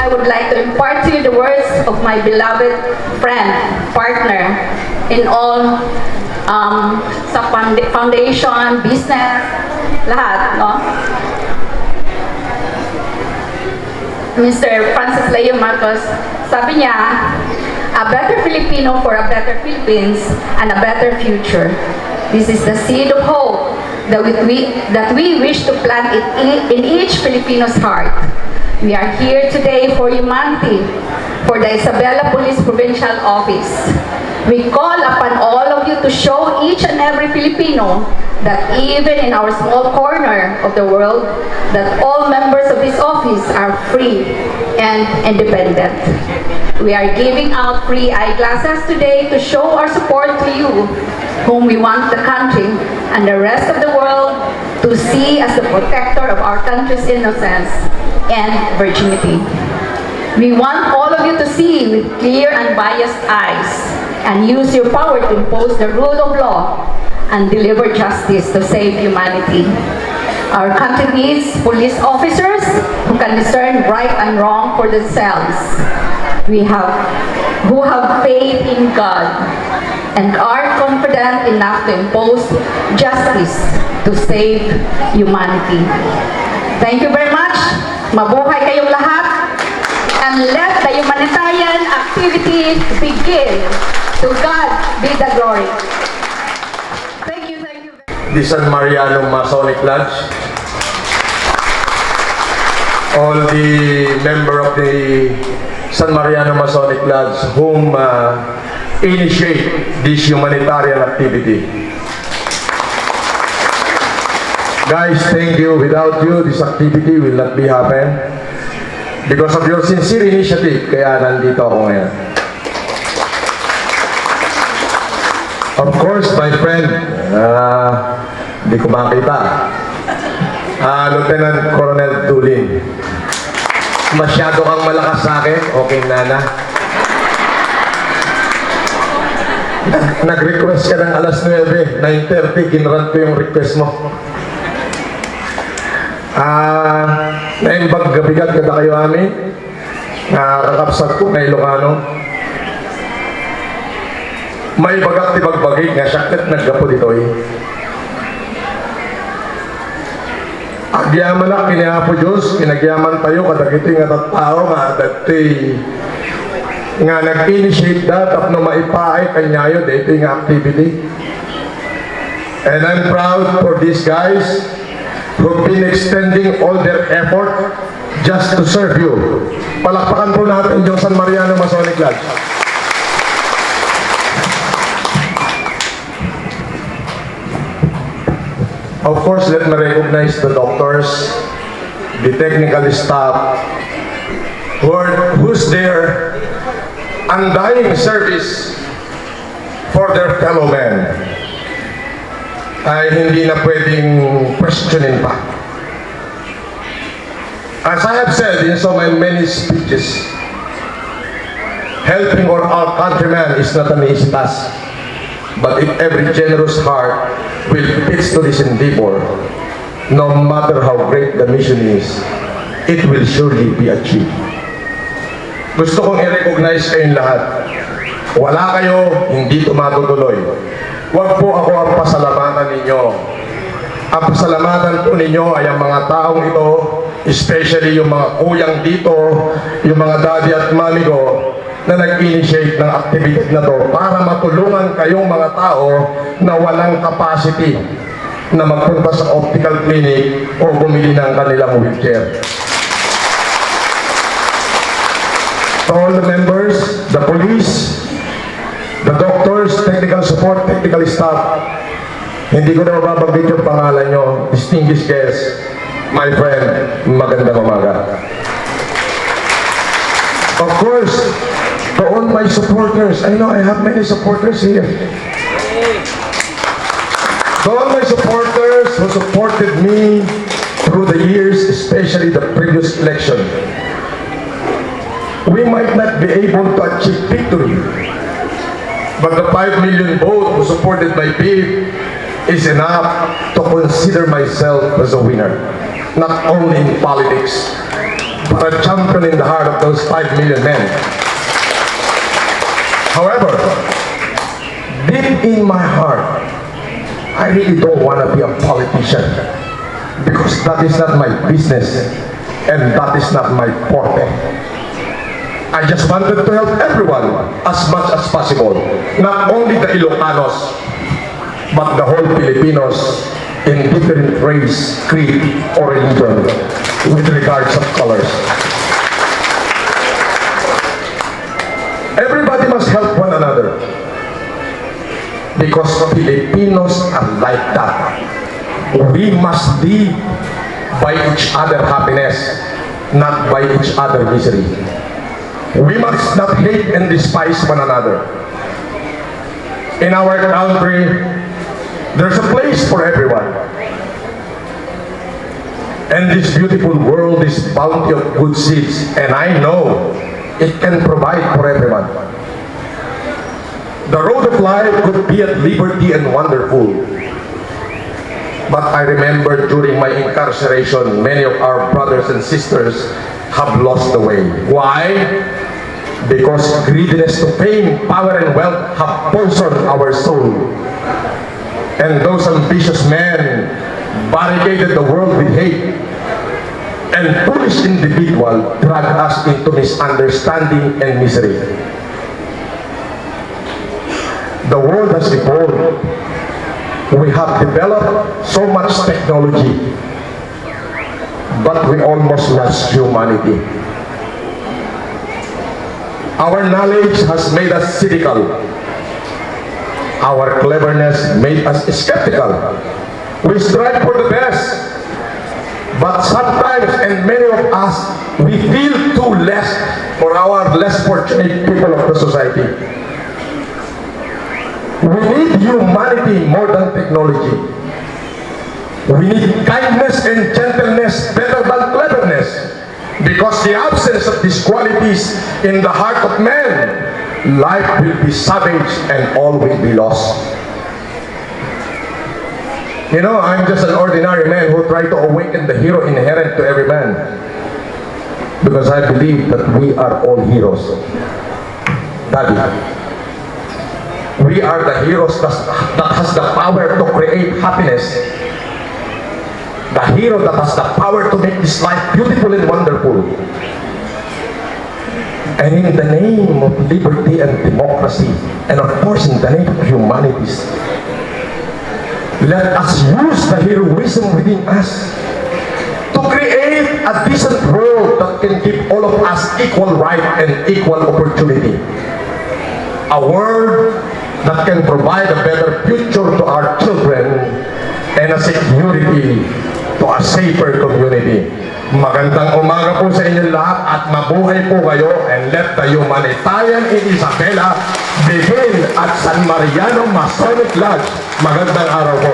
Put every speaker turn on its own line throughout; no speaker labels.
I would like to impart to you the words of my beloved friend, partner in all sa foundation, business, lahat, no? Mr. Francis Leo Marcos, sabi niya, a better Filipino for a better Philippines and a better future. This is the seed of hope that we wish to plant in each Filipino's heart. We are here today for humanity, for the Isabela Police Provincial Office. We call upon all of you to show each and every Filipino that even in our small corner of the world, that all members of this office are free and independent. We are giving out free eyeglasses today to show our support to you, whom we want the country and the rest of the world to see as the protector of our country's innocence and virginity. We want all of you to see with clear and biased eyes and use your power to impose the rule of law and deliver justice to save humanity. Our country needs police officers who can discern right and wrong for themselves. Who have faith in God and are confident enough to impose justice to save humanity. Thank you very much. Mabuhay kayong lahat. And let the humanitarian activities begin. To God be the glory. Thank you, thank you.
The San Mariano Masonic Lodge, all the member of the San Mariano Masonic Lodge whom initiate this humanitarian activity. Guys, thank you. Without you, this activity will not be happen. Because of your sincere initiative, kaya nandito ako ngayon. Of course, my friend, hindi ko makita. Lieutenant Colonel Tulin. Masyado kang malakas sa akin. Okay, Nana. Nag-request ka ng alas 9, 9:30, kinrant ko yung request mo. Naimbag gabigat kada kayo amin. Kakapsat ko kay Ilocano. May bagak ti bagbagig nga syakit naggapo dito eh. Agyaman na kinihapo Diyos, kinagyaman tayo kadagiti nga tattao nga dati nga nag-initiate dat no maipaay kanyayo dito nga activity. And I'm proud for these guys who've been extending all their effort just to serve you. Palakpakan po natin yung San Mariano Masonic Lodge. Of course, let me recognize the doctors, the technical staff, who's there undying service for their fellow men. Ay hindi na pwedeng questionin pa. As I have said in so many speeches, helping our countrymen is not an easy task. But if every generous heart will pitch to this endeavor, no matter how great the mission is, it will surely be achieved. Gusto kong i-recognize kayong lahat. Wala kayo, hindi tumatutuloy. Huwag po ako ang pasalamatan ninyo. Ang pasalamatan po ninyo ay ang mga taong ito, especially yung mga kuyang dito, yung mga daddy at mami ko, na nag-initiate ng activity na to para matulungan kayong mga tao na walang capacity na magpunta sa optical clinic o bumili ng kanilang wheelchair. To all the members, the police, the doctors, technical support, technical staff, hindi ko na mababanggit yung pangalan nyo, distinguished guests, my friend, magandang umaga. Of course, to all my supporters, I know I have many supporters here. To all my supporters who supported me through the years, especially the previous election, we might not be able to achieve victory, but the 5 million vote who supported my bid is enough to consider myself as a winner, not only in politics, but a champion in the heart of those 5 million men. However, deep in my heart, I really don't want to be a politician because that is not my business and that is not my forte. I just wanted to help everyone as much as possible, not only the Ilocanos, but the whole Filipinos in different race, creed, or religion with regards of colors. Everybody must help one another because Filipinos are like that. We must live by each other happiness, not by each other misery. We must not hate and despise one another. In our country, there's a place for everyone. And this beautiful world is bounty of good seeds, and I know it can provide for everyone. The road of life could be at liberty and wonderful. But I remember during my incarceration, many of our brothers and sisters have lost the way. Why? Because greediness to fame, power, and wealth have poisoned our soul. And those ambitious men barricaded the world with hate. And foolish individuals drag us into misunderstanding and misery. The world has evolved. We have developed so much technology, but we almost lost humanity. Our knowledge has made us cynical. Our cleverness made us skeptical. We strive for the best, but sometimes, and many of us, we feel too less for our less fortunate people of the society. We need humanity more than technology. We need kindness and gentleness better than cleverness. Because the absence of these qualities in the heart of man, life will be savage and all will be lost. You know, I'm just an ordinary man who tried to awaken the hero inherent to every man. Because I believe that we are all heroes. Daddy, we are the heroes that has the power to create happiness. The hero that has the power to make this life beautiful and wonderful. And in the name of liberty and democracy, and of course in the name of humanities, let us use the heroism within us to create a decent world that can give all of us equal right and equal opportunity. A world that can provide a better future to our children and a security to a safer community. Magandang umaga po sa inyo lahat at mabuhay po kayo, and let the humanitarian in Isabela begin at San Mariano Masonic Lodge. Magandang araw po.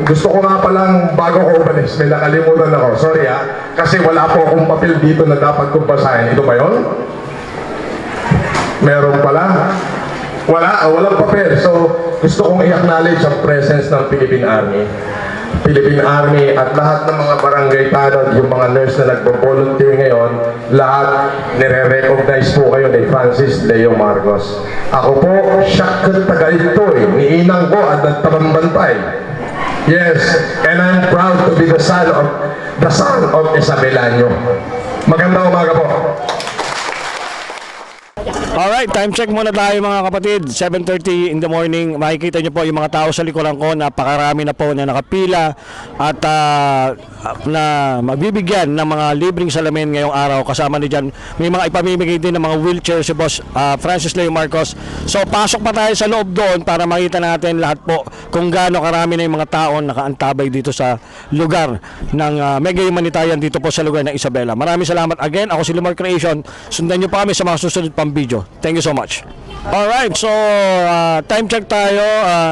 Gusto ko nga palang bago ko umalis, may nakalimutan ako. Sorry kasi wala po akong papel dito na dapat kong basahin. Ito ba yun? Meron pala. Walang papel. So, gusto kong i-acknowledge ang presence ng Philippine Army. Philippine Army at lahat ng mga barangay tanod, yung mga nurse na nagpo-volunteer ngayon, lahat nire-recognize po kayo ni Francis Leo Marcos. Ako po, siya taga ito ni inang ko at nagtabambantay. Yes, and I'm proud to be the son of Isabelano. Magandang umaga po.
Alright, time check muna tayo mga kapatid. 7:30 in the morning. Makikita nyo po yung mga tao sa likuran ko. Napakarami na po na nakapila at na magbibigyan ng mga libreng salamin ngayong araw. Kasama ni dyan, may mga ipamimigay din ng mga wheelchair si Boss Francis Leo Marcos. So pasok pa tayo sa loob doon para makita natin lahat po kung gaano karami na yung mga tao nakaantabay dito sa lugar ng mega humanitarian dito po sa lugar ng Isabela. Maraming salamat again. Ako si Limar Creation. Sundan nyo pa kami sa mga susunod pang video. Thank you so much. Alright, so time check tayo,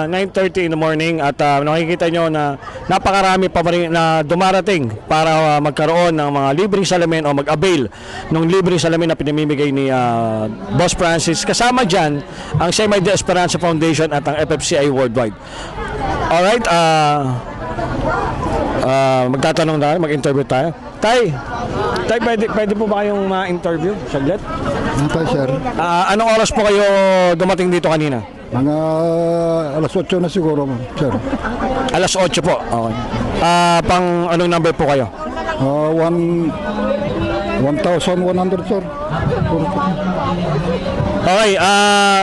9:30 in the morning at nakikita nyo na napakarami pa rin na dumarating para magkaroon ng mga libreng salamin o mag-avail ng libreng salamin na pinamimigay ni Boss Francis. Kasama dyan ang Semi de Esperanza Foundation at ang FFCI Worldwide. Alright, magtatanong tayo, mag-interview tayo. Tay, pwede po ba kayong ma-interview? Saglit.
Dito, sir.
Anong oras po kayo dumating dito kanina?
Mga alas 8 na siguro, sir.
Alas 8 po. Okay. Pang anong number po kayo?
1,100, sir.
Okay,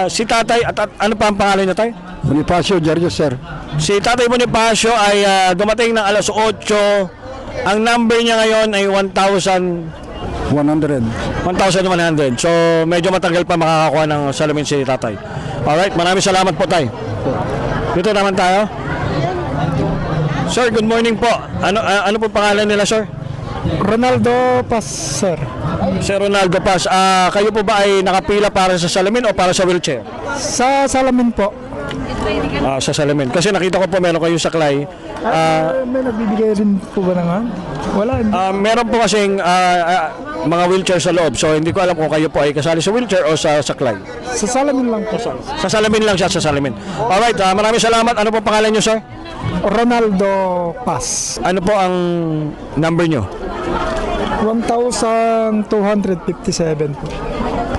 si tatay, at ano pa ang pangalan niya, tay?
Bonifacio Jarjo, sir.
Si tatay Bonifacio ay dumating ng alas 8. Ang number niya ngayon ay 1,100.
100.
So, medyo matagal pa makakakuha ng salamin si tatay. Alright, maraming salamat po, tay. Dito naman tayo. Sir, good morning po. Ano po pangalan nila, sir?
Ronaldo Paz, sir.
Sir Ronaldo Paz, kayo po ba ay nakapila para sa salamin o para sa wheelchair?
Sa salamin po.
Sa salamin. Kasi nakita ko po meron kayo saklay.
May nagbibigay rin po ba naman? Wala.
Meron po kasing mga wheelchair sa loob. So hindi ko alam kung kayo po ay kasali sa wheelchair o sa saklay.
Sa salamin lang po, sir.
Sa salamin lang siya, sa salamin. Alright, maraming salamat. Ano po pangalan nyo, sir?
Ronaldo Paz.
Ano po ang number nyo?
1,257 po.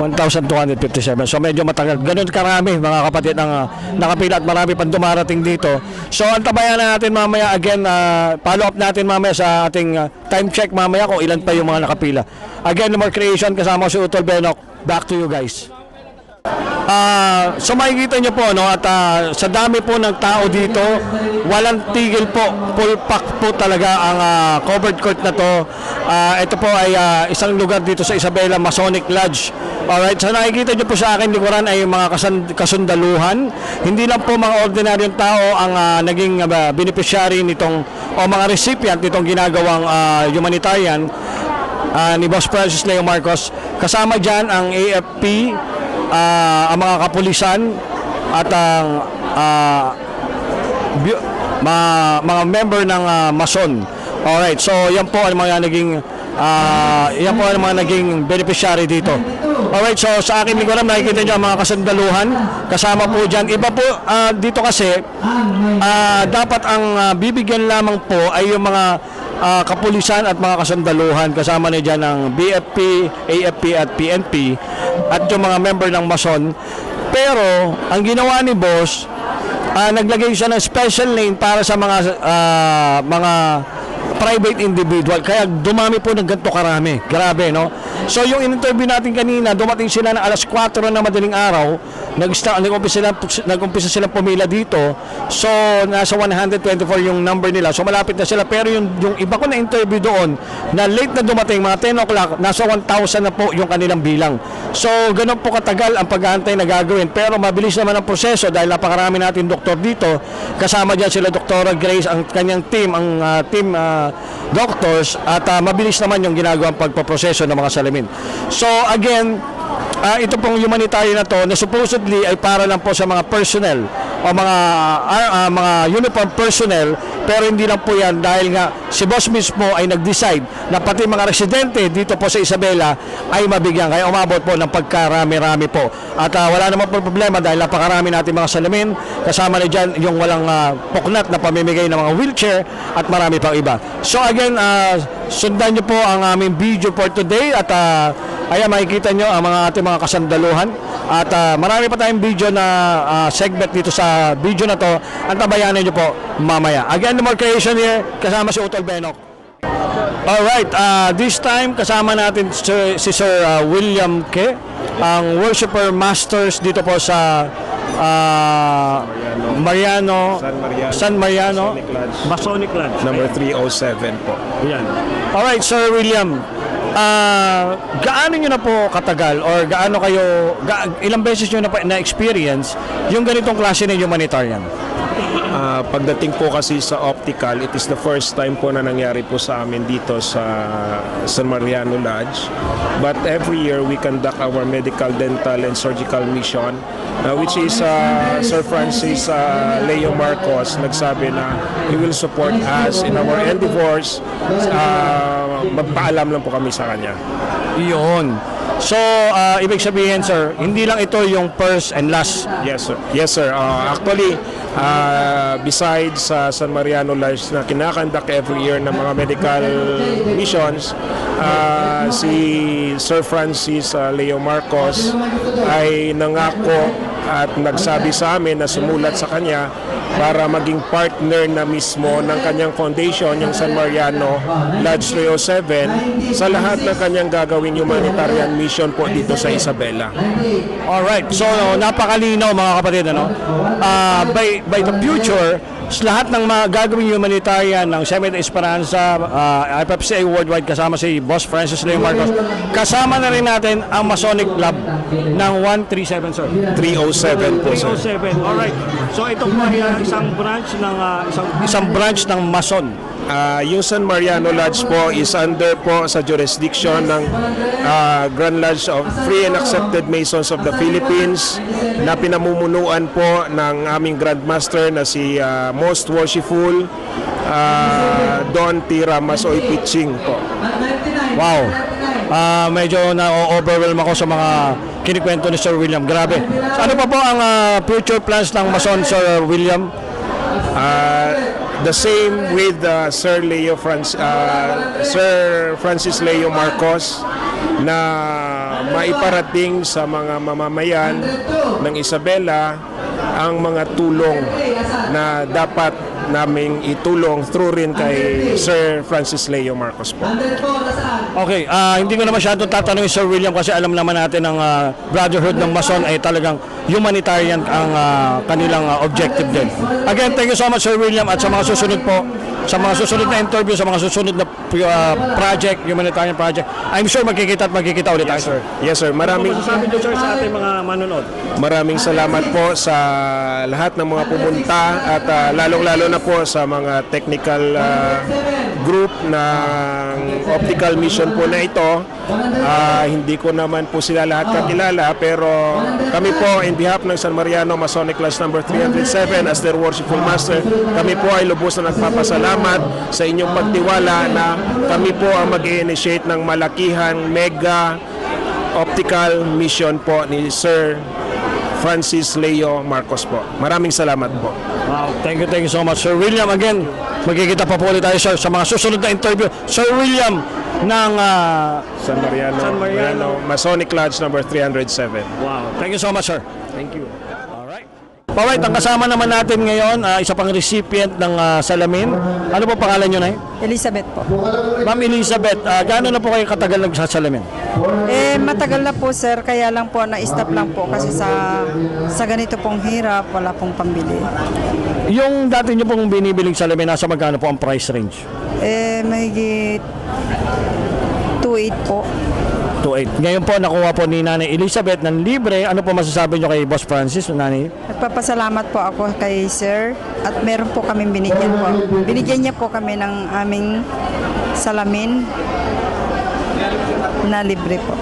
1,257. So medyo matagal. Ganun karami mga kapatid ang nakapila at marami pang dumarating dito. So antabayan na natin mamaya again, follow up natin mamaya sa ating time check mamaya kung ilan pa yung mga nakapila. Again, more creation kasama ko si Utol Benok. Back to you guys. So makikita nyo po, no, at sa dami po ng tao dito, walang tigil po, full pack po talaga ang covered court na to. Ito po ay isang lugar dito sa Isabela, Masonic Lodge. Alright, so nakikita nyo po sa akin likuran ay mga kasundaluhan. Hindi lang po mga ordinaryong tao ang naging beneficiary nitong, o mga recipient nitong ginagawang humanitarian ni Boss Francis Leo Marcos. Kasama dyan ang AFP, ang mga kapulisan at ang mga member ng Mason. Alright, so yan po ang mga naging beneficiary dito. Alright, so sa akin likuran nakikita nyo ang mga kasandaluhan. Kasama po dyan. Iba po dito kasi dapat ang bibigyan lamang po ay yung mga kapulisan at mga kasandaluhan. Kasama na dyan ang BFP, AFP at PNP at yung mga member ng Mason. Pero ang ginawa ni Boss, naglagay siya ng special lane para sa mga private individual. Kaya dumami po ng ganito karami. Grabe, no? So yung in-interview natin kanina, dumating sila na alas 4 na madaling araw. Nag-umpisa silang pumila dito. So nasa 124 yung number nila. So malapit na sila. Pero yung iba ko na interview doon na late na dumating, mga 10 o'clock, nasa 1,000 na po yung kanilang bilang. So ganun po katagal ang pag-aantay na gagawin. Pero mabilis naman ang proseso dahil napakarami natin doktor dito. Kasama dyan sila Dr. Grace, ang kanyang team, ang team doctors, at mabilis naman yung ginagawang pagpaproseso ng mga salamin. So again, ito pong humanitarian na to na supposedly ay para lang po sa mga personnel o mga uniform personnel, pero hindi lang po yan dahil nga si Boss mismo ay nag-decide na pati mga residente dito po sa Isabela ay mabigyan, kaya umabot po ng pagkarami-rami po. At wala naman po problema dahil napakarami natin mga salamin. Kasama na dyan yung walang puknat na pamimigay ng mga wheelchair at marami pang iba. So again, sundan nyo po ang aming video for today at ayan, makikita nyo ang ating mga kasandaluhan. At marami pa tayong video na segment dito sa video na to. Antabayanan nyo po mamaya. Again, more creation here, kasama si Utol Benok. Alright, this time kasama natin si Sir William K, ang Worshipper Masters dito po sa San Mariano Masonic Lodge.
Number 307 po.
Yan. Alright, Sir William, gaano nyo na po katagal or ilang beses nyo na po na-experience yung ganitong klase ng humanitarian?
Pagdating po kasi sa optical, it is the first time po na nangyari po sa amin dito sa San Mariano Lodge. But every year we conduct our medical, dental, and surgical mission, which is Sir Francis Leo Marcos nagsabi na he will support us in our endeavors. Magpaalam lang po kami sa kanya.
Iyon. So, ibig sabihin, sir, hindi lang ito yung first and last.
Yes, sir. Yes, sir. Actually, besides sa San Mariano Lodge na kinakandak every year ng mga medical missions, si Sir Francis Leo Marcos ay nangako at nagsabi sa amin na sumulat sa kanya para maging partner na mismo ng kanyang foundation, yung San Mariano Lodge 307, sa lahat ng kanyang gagawing humanitarian mission po dito sa Isabela.
Alright, so napakalinaw mga kapatid, ano? By the future, lahat ng mga gagawing humanitarian ng Semet Esperanza, FFCA Worldwide, kasama si Boss Francis Leo Marcos, kasama na rin natin ang Masonic Club ng 137, sir.
307 po, sir.
307, alright. So ito po ay isang branch ng Mason.
Yung San Mariano Lodge po is under po sa jurisdiction ng Grand Lodge of Free and Accepted Masons of the Philippines na pinamumunuan po ng aming Grandmaster na si Most Worshipful Don T. Ramasoy Piching po.
Wow. Medyo na-overwhelm ako sa mga kinikwento ni Sir William. Grabe. So, ano pa po ang future plans ng Mason, Sir William?
The same with Sir Francis Leo Marcos na maiparating sa mga mamamayan ng Isabela ang mga tulong na dapat naming itulong through rin kay Sir Francis Leo Marcos po.
Okay, hindi ko na masyadong tatanungin Sir William kasi alam naman natin ang Brotherhood ng Mason ay talagang humanitarian ang kanilang objective din. Again, thank you so much Sir William at sa mga susunod po, sa mga susunod na interview, sa mga susunod na project, humanitarian project, I'm sure magkikita ulit tayo, sir.
Yes, sir.
Masasabi niyo, sir, sa ating mga manonood.
Maraming salamat po sa lahat ng mga pumunta at lalong-lalo na po sa mga technical group ng optical mission po na ito. Hindi ko naman po sila lahat kakilala pero kami po in behalf ng San Mariano Masonic Lodge number 307 as their worshipful master, kami po ay lubos na nagpapasalamat sa inyong pagtiwala na kami po ang mag-initiate ng malakihang mega optical mission po ni Sir Francis Leo Marcos po. Maraming salamat po.
Wow, thank you so much Sir William. Again, magkikita pa po ulit tayo, sir, sa mga susunod na interview. Sir William ng
San Mariano Masonic Lodge number 307.
Wow, thank you so much, sir. Thank you. Alright. Alright, ang kasama naman natin ngayon, isa pang recipient ng salamin. Ano po pangalan nyo, Nay?
Elizabeth po.
Ma'am Elizabeth, gaano na po kayo katagal nagsasalamin?
Matagal na po sir, kaya lang po na-stop lang po kasi sa ganito pong hirap, wala pong pambili.
Yung dati nyo pong binibiling salamin, nasa magkano po ang price range?
Mahigit 2.8 po.
2.8. Ngayon po, nakuha po ni Nanay Elizabeth ng libre. Ano po masasabi nyo kay Boss Francis, Nanay?
Nagpapasalamat po ako kay sir at meron po kaming binigyan po. Binigyan niya po kami ng aming salamin na libre po.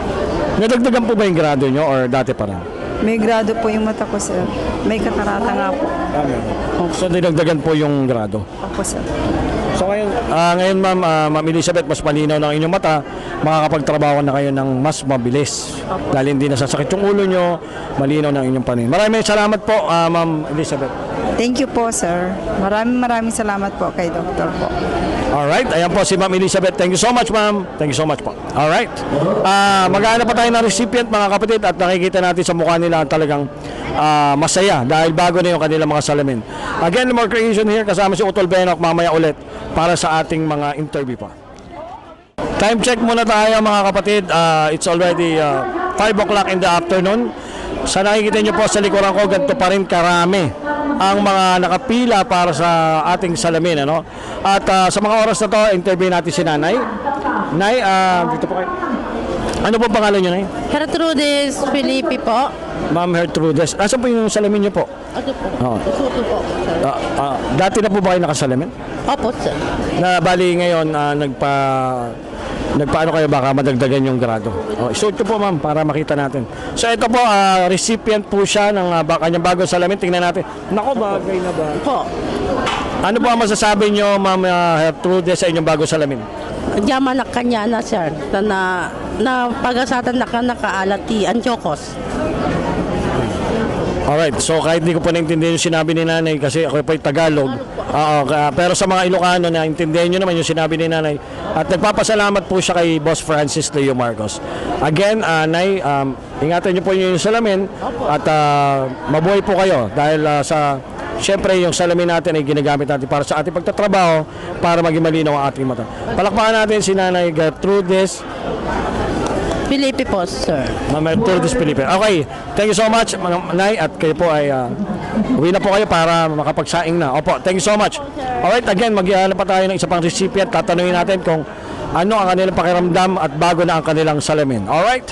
Nadagdagan po ba yung grado nyo or dati pa rin?
May grado po yung mata ko sir. May katarata nga po.
So, dinagdagan po yung grado.
Opo sir.
So ngayon Ma'am Elizabeth, mas malinaw ng inyong mata, makakapagtrabaho na kayo ng mas mabilis. Dahil hindi nasasakit yung ulo nyo, malinaw ng inyong paningin. Maraming salamat po, Ma'am Elizabeth.
Thank you po sir. Maraming salamat po kay Dr. po.
Alright, ayan po si Ma'am Elizabeth. Thank you so much, ma'am. Thank you so much po. Alright. Maghahanap pa tayo ng recipient, mga kapatid, at nakikita natin sa mukha nila talagang masaya dahil bago na yung kanilang mga salamin. Again, more creation here. Kasama si Utol Benok mamaya ulit para sa ating mga interview pa. Time check muna tayo, mga kapatid. It's already 5 o'clock in the afternoon. Sa nakikita nyo po sa likuran ko, ganito pa rin karami ang mga nakapila para sa ating salamin, ano? At sa mga oras na to, interview natin si Nanay. Nay, dito po kayo. Ano po pangalan nyo, Nay?
Gertrudes Felipe po.
Ma'am Gertrudes. Asan po yung salamin nyo po?
Ano po?
Oo.
Isuto po, sir.
Dati na po ba kayo nakasalamin?
Opo, sir.
Na bali ngayon, nagpaano kayo baka madagdagan yung grado. Isuot ko po, ma'am, para makita natin. So ito po, recipient po siya ng kanyang bagong salamin. Tingnan natin. Nako, bagay na ba?
Po.
Ano po ang masasabi nyo, Ma'am Gertrudes, sa inyong bagong salamin?
Diyaman na kanya na, sir. Na pagasatan na ka nakaalati ang Jokos.
Alright, so kahit hindi ko po naintindihan yung sinabi ni nanay kasi ako po ay Tagalog. Pero sa mga Ilocano, naintindihan nyo naman yung sinabi ni nanay. At nagpapasalamat po siya kay Boss Francis Leo Marcos. Again, nay, ingatan nyo po yung salamin at mabuhay po kayo dahil siyempre yung salamin natin ay ginagamit natin para sa ating pagtatrabaho para maging malinaw ang ating mata. Palakpakan natin si Nanay Gertrudes
Felipe po, sir.
Ma'am Gertrudes Felipe. Okay, thank you so much, mga Nay, at kayo po ay uwi na po kayo para makapagsaing na. Opo, thank you so much. Alright, again, maghihanap pa tayo ng isa pang recipient. Tatanungin natin kung ano ang kanilang pakiramdam at bago na ang kanilang salamin. Alright?